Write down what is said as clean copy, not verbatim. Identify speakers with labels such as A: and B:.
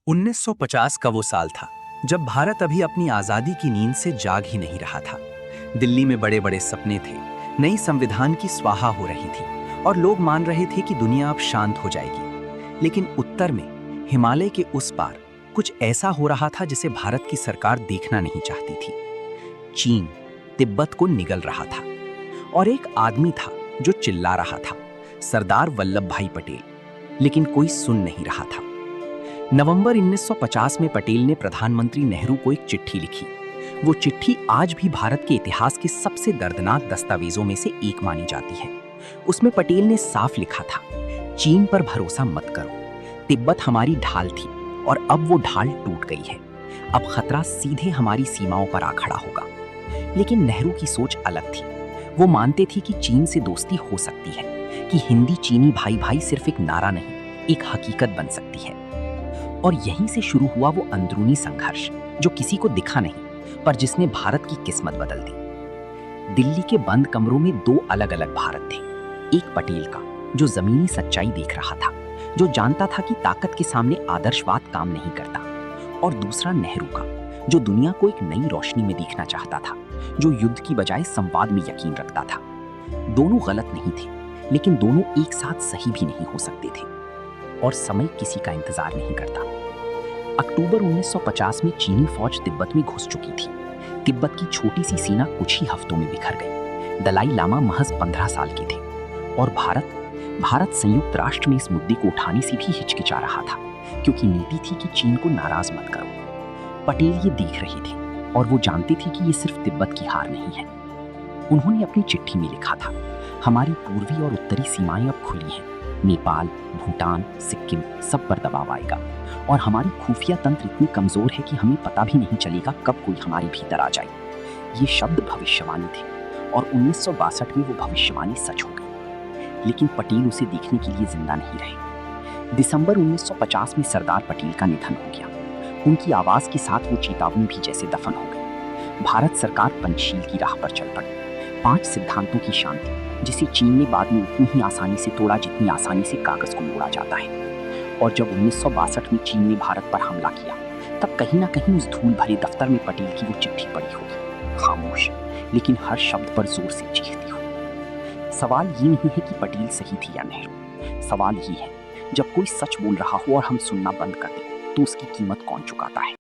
A: 1950 का वो साल था जब भारत अभी अपनी आजादी की नींद से जाग ही नहीं रहा था। दिल्ली में बड़े बड़े सपने थे, नई संविधान की स्वाहा हो रही थी और लोग मान रहे थे कि दुनिया अब शांत हो जाएगी। लेकिन उत्तर में हिमालय के उस पार कुछ ऐसा हो रहा था जिसे भारत की सरकार देखना नहीं चाहती थी। चीन तिब्बत को निगल रहा था और एक आदमी था जो चिल्ला रहा था, सरदार वल्लभ भाई पटेल। लेकिन कोई सुन नहीं रहा था। नवंबर 1950 में पटेल ने प्रधानमंत्री नेहरू को एक चिट्ठी लिखी। वो चिट्ठी आज भी भारत के इतिहास के सबसे दर्दनाक दस्तावेजों में से एक मानी जाती है। उसमें पटेल ने साफ लिखा था, चीन पर भरोसा मत करो, तिब्बत हमारी ढाल थी और अब वो ढाल टूट गई है। अब खतरा सीधे हमारी सीमाओं पर आ खड़ा होगा। लेकिन नेहरू की सोच अलग थी। वो मानते थे कि चीन से दोस्ती हो सकती है, कि हिंदी चीनी भाई भाई सिर्फ एक नारा नहीं, एक हकीकत बन सकती है। और यहीं से शुरू हुआ वो अंदरूनी संघर्ष जो किसी को दिखा नहीं, पर जिसने भारत की किस्मत बदल दी। दिल्ली के बंद कमरों में दो अलग अलग भारत थे। एक पटेल का जो जमीनी सच्चाई देख रहा था, जो जानता था कि ताकत के सामने आदर्शवाद काम नहीं करता, और दूसरा नेहरू का जो दुनिया को एक नई रोशनी में देखना चाहता था, जो युद्ध की बजाय संवाद में यकीन रखता था। दोनों गलत नहीं थे, लेकिन दोनों एक साथ सही भी नहीं हो सकते थे। और समय किसी का इंतजार नहीं करता। अक्टूबर 1950 में चीनी फौज तिब्बत में घुस चुकी थी। तिब्बत की छोटी सी सेना कुछ ही हफ्तों में बिखर गई। दलाई लामा महज 15 साल के थे और भारत संयुक्त राष्ट्र में इस मुद्दे को उठाने से भी हिचकिचा रहा था, क्योंकि नीति थी कि चीन को नाराज मत करो। पटेल ये देख रहे थे और वो जानते थे कि ये सिर्फ तिब्बत की हार नहीं है। उन्होंने अपनी चिट्ठी में लिखा था, हमारी पूर्वी और उत्तरी सीमाएं अब खुली हैं। नेपाल, भूटान, सिक्किम सब पर दबाव आएगा और हमारी खुफिया तंत्र इतनी कमजोर है कि हमें पता भी नहीं चलेगा कब कोई हमारे भीतर आ जाए। ये शब्द भविष्यवाणी थे और 1962 में वो भविष्यवाणी सच हो गई। लेकिन पटेल उसे देखने के लिए जिंदा नहीं रहे। दिसंबर 1950 में सरदार पटेल का निधन हो गया। उनकी आवाज के साथ वो चेतावनी भी जैसे दफन हो गई। भारत सरकार पंचशील की राह पर चल पड़ी। 5 सिद्धांतों की शांति, जिसे चीन ने बाद में उतनी ही आसानी से तोड़ा जितनी आसानी से कागज को मोड़ा जाता है। और जब 1962 में चीन ने भारत पर हमला किया, तब कहीं ना कहीं उस धूल भरे दफ्तर में पटेल की वो चिट्ठी पड़ी होगी, खामोश, लेकिन हर शब्द पर जोर से चीखती हो। सवाल ये नहीं है कि पटेल सही थी या नेहरू। सवाल ये है, जब कोई सच बोल रहा हो और हम सुनना बंद कर दें, तो उसकी कीमत कौन चुकाता है।